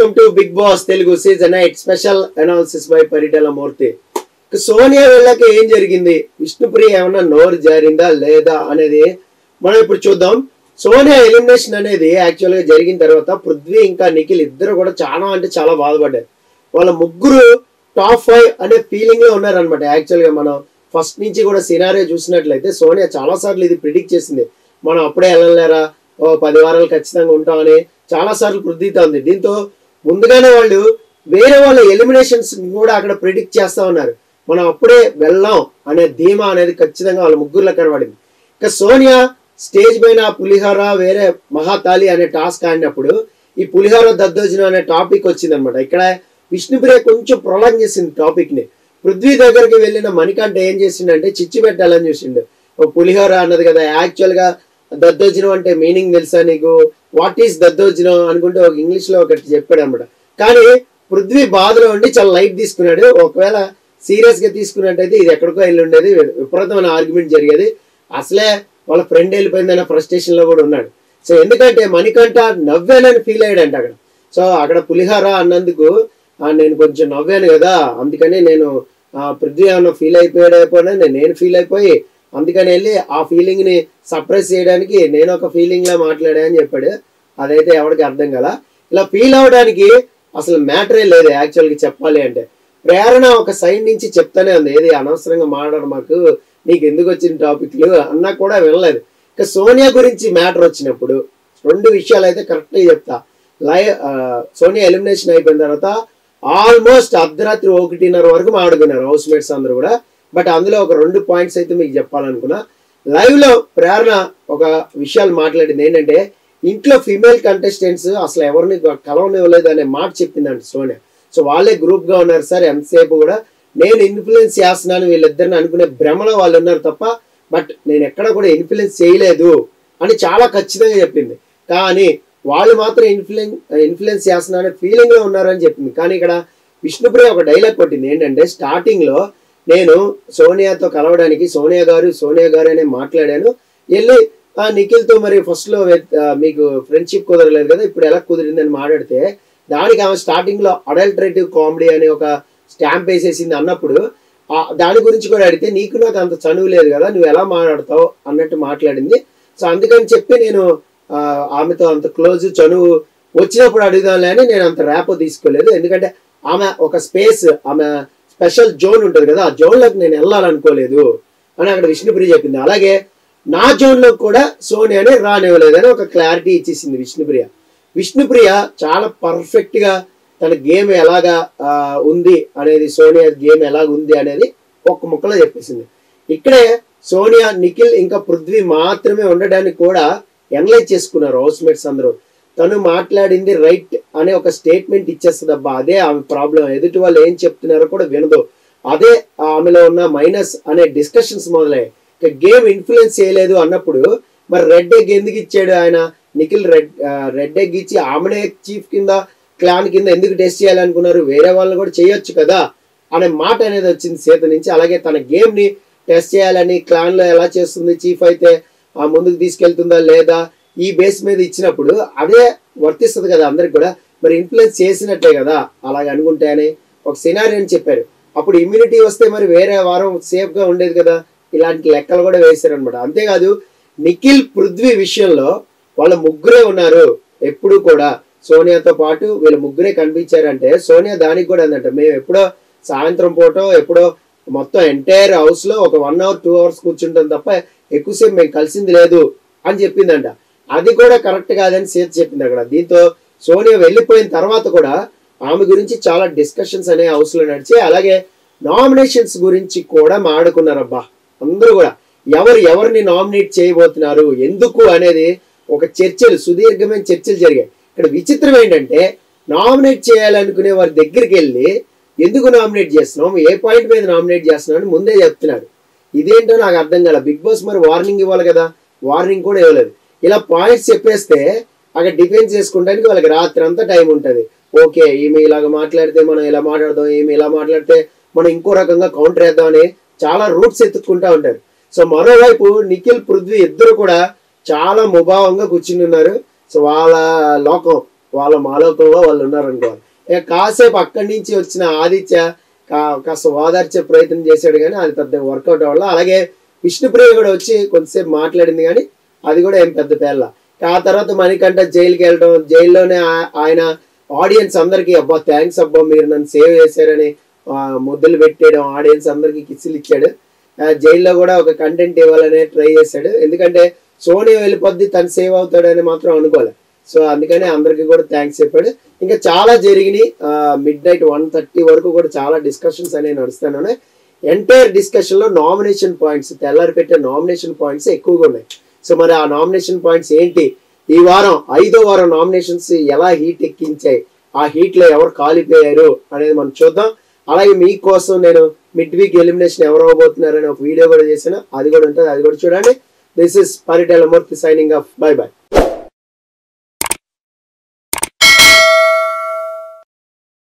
Welcome to Bigg Boss Telugu season 8 special analysis by Paritala Murthy. Sonia వీళ్ళకి ఏం జరిగింది, విష్ణుప్రియ ఏమన్నా నోరు జారిందా లేదా అనేది మనం ఇప్పుడు చూద్దాం. సోనియా ఎలిమినేషన్ అనేది యాక్చువల్ గా జరిగిన తర్వాత పృథ్వీ ఇంకా నిఖిల్ ఇద్దరు కూడా చాలా అంటే చాలా బాధపడ్డారు. వాళ్ళ ముగ్గురు టాప్ 5 అనే ఫీలింగ్ లో ఉన్నారనమాట. యాక్చువల్ గా మనం ఫస్ట్ నుంచి కూడా సినారియో చూసినట్లయితే సోనియా చాలా సార్లు ఇది ప్రిడిక్ట్ చేసింది, మనం అప్పుడే వెళ్ళలేరా, 10 వారాలు ఖచ్చితంగా ఉంటామని చాలా సార్లు పృథ్వీతో ఉంది. దీంతో ముందుగానే వాళ్ళు వేరే వాళ్ళ ఎలిమినేషన్స్ కూడా అక్కడ ప్రిడిక్ట్ చేస్తా ఉన్నారు, మనం అప్పుడే వెళ్ళాం అనే ధీమా అనేది ఖచ్చితంగా వాళ్ళ ముగ్గురులో కనబడింది. ఇక సోనియా స్టేజ్ పైన పులిహోర వేరే మహాతాలి అనే టాస్క్ ఆడినప్పుడు ఈ పులిహోర దద్దోజనం అనే టాపిక్ వచ్చింది అనమాట. ఇక్కడ విష్ణుప్రియ కొంచెం ప్రొలాంగ్ చేసింది టాపిక్ ని. పృథ్వీ దగ్గరికి వెళ్ళిన మణికంఠ ఏం చేసిండంటే చిచ్చి పెట్టాలని చూసిండు. పులిహోర అన్నది కదా, యాక్చువల్ గా దద్దోజనం అంటే మీనింగ్ తెలుసా నీకు, వాట్ ఈస్ దద్దోజనం అనుకుంటే ఒక ఇంగ్లీష్ లో ఒకటి చెప్పాడు అనమాట. కానీ పృథ్వీ బాధలో ఉండి చాలా లైట్ తీసుకున్నాడు. ఒకవేళ సీరియస్ గా తీసుకున్నట్టయితే ఇది ఎక్కడికో వెళ్ళి ఉండేది, విపరీతమైన ఆర్గ్యుమెంట్ జరిగేది, అసలే వాళ్ళ ఫ్రెండ్ వెళ్ళిపోయిందన్న ఫ్రస్ట్రేషన్ లో కూడా ఉన్నాడు. సో ఎందుకంటే మణికంఠ నవ్వానని ఫీల్ అయ్యాడంట అక్కడ. సో అక్కడ పులిహోర అన్నందుకు నేను కొంచెం నవ్వాను కదా, అందుకని నేను పృథ్వీ ఏమన్నా ఫీల్ అయిపోయాడైపోయినా నేను ఫీల్ అయిపోయి అందుకని వెళ్ళి ఆ ఫీలింగ్ ని సప్రెస్ చేయడానికి నేను ఒక ఫీలింగ్ లా మాట్లాడా అని చెప్పాడు. అదైతే ఎవరికి అర్థం కదా. ఇలా ఫీల్ అవడానికి అసలు మ్యాటరే లేదు యాక్చువల్గా చెప్పాలి అంటే. ప్రేరణ ఒక సైడ్ నుంచి చెప్తానే ఉంది, ఏది అనవసరంగా మాట్లాడు మాకు, నీకు ఎందుకు వచ్చిన టాపిక్లు అన్నా కూడా వినలేదు. ఇక సోనియా గురించి మ్యాటర్ వచ్చినప్పుడు 2 విషయాలు అయితే కరెక్ట్గా చెప్తా. సోనియా ఎలిమినేషన్ అయిపోయిన తర్వాత ఆల్మోస్ట్ అర్ధరాత్రి 1:30 వరకు మాడుకున్నారు హౌస్ మేట్స్ అందరూ కూడా. బట్ అందులో ఒక 2 పాయింట్స్ అయితే మీకు చెప్పాలనుకున్నా. లైవ్ లో ప్రేరణ ఒక విషయాలు మాట్లాడింది ఏంటంటే, ఇంట్లో ఫీమేల్ కంటెస్టెంట్స్ అసలు ఎవరిని కలవనివ్వలేదు అనే మాట చెప్పిందంట సోనియా. సో వాళ్ళే గ్రూప్ గా ఉన్నారు సార్, ఎంతసేపు కూడా నేను ఇన్ఫ్లుయెన్స్ చేస్తున్నాను వీళ్ళిద్దరిని అనుకునే భ్రమలో వాళ్ళు ఉన్నారు తప్ప, బట్ నేను ఎక్కడ కూడా ఇన్ఫ్లుయెన్స్ చేయలేదు అని చాలా ఖచ్చితంగా చెప్పింది. కానీ వాళ్ళు మాత్రం ఇన్ఫ్లుయెన్స్ చేస్తున్నా అనే ఫీలింగ్ లో ఉన్నారని చెప్పింది. కానీ ఇక్కడ విష్ణుప్రియ ఒక డైలాగ్ కొట్టింది ఏంటంటే, స్టార్టింగ్ లో నేను సోనియాతో కలవడానికి సోనియా గారు అనే మాట్లాడాను, వెళ్ళి నిఖిల్తో మరి ఫస్ట్ లో మీకు ఫ్రెండ్షిప్ కుదరలేదు కదా, ఇప్పుడు ఎలా కుదిరిందని మాట్లాడితే దానికి ఆమె స్టార్టింగ్ లో అడల్టరేటివ్ కామెడీ అనే ఒక స్టాంప్ వేసేసింది అన్నప్పుడు దాని గురించి కూడా అడిగితే నీకు నాకు అంత చనువు లేదు కదా, నువ్వు ఎలా మాట్లాడతావు అన్నట్టు మాట్లాడింది. సో అందుకని చెప్పి నేను ఆమెతో అంత క్లోజ్ చనువు వచ్చినప్పుడు అడుగుదాంలే అని నేను అంత ర్యాపో తీసుకోలేదు, ఎందుకంటే ఆమె ఒక స్పేస్, ఆమె స్పెషల్ జోన్ ఉంటుంది కదా, ఆ జోన్లోకి నేను వెళ్ళాలనుకోలేదు అని అక్కడ విష్ణుప్రియ చెప్పింది. అలాగే నా జోన్లోకి కూడా సోనియాని రానివ్వలేదని ఒక క్లారిటీ ఇచ్చేసింది విష్ణుప్రియ చాలా పర్ఫెక్ట్ గా తన గేమ్ ఎలాగా ఉంది అనేది, సోనియా గేమ్ ఎలాగ ఉంది అనేది ఒక్క ముక్కలో చెప్పేసింది. ఇక్కడే సోనియా, నిఖిల్ ఇంకా పృథ్వీ మాత్రమే ఉండడానికి కూడా ఎనలైజ్ చేసుకున్నారు హౌస్ మేట్స్ అందరూ. తను మాట్లాడింది రైట్ అనే ఒక స్టేట్మెంట్ ఇచ్చేస్తుంది అబ్బా, అదే ఆమె ప్రాబ్లం. ఎదుటి వాళ్ళు ఏం చెప్తున్నారో కూడా వినదు, అదే ఆమెలో ఉన్న మైనస్ అనే డిస్కషన్స్ మొదలయ్యాయి. గేమ్ ఇన్ఫ్లుయెన్స్ చేయలేదు అన్నప్పుడు మరి రెడ్ ఎగ్ ఎందుకు ఇచ్చాడు ఆయన, నిఖిల్ రెడ్ ఎగ్ ఇచ్చి ఆమెనే చీఫ్ కింద క్లాన్ కింద ఎందుకు టెస్ట్ చేయాలనుకున్నారు, వేరే వాళ్ళని కూడా చేయొచ్చు కదా అనే మాట అనేది వచ్చింది చేతి నుంచి. అలాగే తన గేమ్ ని టెస్ట్ చేయాలని క్లాన్ లో ఎలా చేస్తుంది, చీఫ్ అయితే ముందుకు తీసుకెళ్తుందా లేదా, ఈ బేస్ మీద ఇచ్చినప్పుడు అదే వర్తిస్తుంది కదా అందరికి కూడా, మరి ఇన్ఫ్లుయెన్స్ చేసినట్లే కదా అలాగే అనుకుంటే అని ఒక సినారియోని చెప్పారు. అప్పుడు ఇమ్యూనిటీ వస్తే మరి వేరే వారం సేఫ్ గా ఉండేది కదా, ఇలాంటి లెక్కలు కూడా వేశారు అనమాట. అంతేకాదు నిఖిల్ పృథ్వీ విషయంలో వాళ్ళ ముగ్గురే ఉన్నారు ఎప్పుడు కూడా, సోనియాతో పాటు వీళ్ళ ముగ్గురే కనిపించారంటే సోనియా దానికి కూడా అందంట, మేము ఎప్పుడో సాయంత్రం పూట ఎప్పుడో మొత్తం ఎంటైర్ హౌస్ లో ఒక 1 hour 2 hours కూర్చుంటాం తప్ప ఎక్కువసేపు మేము కలిసింది లేదు అని చెప్పిందంట. అది కూడా కరెక్ట్ కాదని సీత చెప్పింది అక్కడ. దీంతో సోనియా వెళ్ళిపోయిన తర్వాత కూడా ఆమె గురించి చాలా డిస్కషన్స్ అనే హౌస్ లో నడిచి, అలాగే నామినేషన్స్ గురించి కూడా మాడుకున్నారబ్బా అందరూ కూడా. ఎవరిని నామినేట్ చేయబోతున్నారు ఎందుకు అనేది ఒక చర్చలు, సుదీర్ఘమైన చర్చలు జరిగాయి. ఇక్కడ విచిత్రం ఏంటంటే, నామినేట్ చేయాలనుకునే వారి దగ్గరికి వెళ్ళి ఎందుకు నామినేట్ చేస్తున్నాం, ఏ పాయింట్ మీద నామినేట్ చేస్తున్నాం అని ముందే చెప్తున్నారు. ఇదేంటో నాకు అర్థం కాల. బిగ్ బాస్ మరి వార్నింగ్ ఇవ్వాలి కదా, వార్నింగ్ కూడా ఇవ్వలేదు. ఇలా పాయింట్స్ చెప్పేస్తే అక్కడ డిఫెన్స్ చేసుకోవడానికి వాళ్ళకి రాత్రి అంతా టైం ఉంటుంది. ఓకే ఈమె ఇలాగ మాట్లాడితే మనం ఇలా మాట్లాడదాం, ఈమె ఇలా మాట్లాడితే మనం ఇంకో రకంగా కౌంటర్ వేద్దాం అని చాలా రూట్స్ ఎత్తుక్కుంటా ఉంటారు. సో మరోవైపు నిఖిల్ పృథ్వీ ఇద్దరు కూడా చాలా ముభావంగా కూర్చుని ఉన్నారు. సో వాళ్ళ లోకం వాళ్ళ మాలోకంలో వాళ్ళు ఉన్నారనుకోవాలి. ఇక కాసేపు అక్కడి నుంచి వచ్చిన ఆదిత్య కాస్త ఓదార్చే ప్రయత్నం చేశాడు, కానీ అది పెద్ద వర్కౌట్ అవ్వాలి. అలాగే విష్ణుప్రియ కూడా వచ్చి కొంతసేపు మాట్లాడింది, కానీ అది కూడా ఏం పెద్ద పేర్ల. ఆ తర్వాత మణికంఠ జైలుకి వెళ్ళడం, జైల్లోనే ఆయన ఆడియన్స్ అందరికీ అబ్బా థ్యాంక్స్ అబ్బా మీరు నన్ను సేవ్ చేశారని ముద్దులు పెట్టేయడం, ఆడియన్స్ అందరికీ కిస్సులు ఇచ్చాడు. జైల్లో కూడా ఒక కంటెంట్ ఇవ్వాలనే ట్రై చేశాడు, ఎందుకంటే సోనియా వెళ్ళిపోద్ది తను సేవ్ అవుతాడని మాత్రం అనుకోలే. సో అందుకనే అందరికీ కూడా థ్యాంక్స్ చెప్పాడు. ఇంకా చాలా జరిగినాయి. midnight 1:30 వరకు కూడా చాలా డిస్కషన్స్ అనేవి నడుస్తున్నాయి. ఎంటైర్ డిస్కషన్లో నామినేషన్ పాయింట్స్, తెల్లారి పెట్టే నామినేషన్ పాయింట్స్ ఎక్కువగా ఉన్నాయి. సో మరి ఆ నామినేషన్ పాయింట్స్ ఏంటి, ఈ వారం 5వ వారం నామినేషన్స్ ఎలా హీట్ ఎక్కించాయి, ఆ హీట్లో ఎవరు కాలిపోయారు అనేది మనం చూద్దాం. అలాగే మీకోసం నేను మిడ్ వీక్ ఎలిమినేషన్ ఎవరు అవ్వబోతున్నారని ఒక వీడియో కూడా చేశాను, అది కూడా ఉంటుంది, అది కూడా చూడండి. This is Paritala Murthy signing off. By by.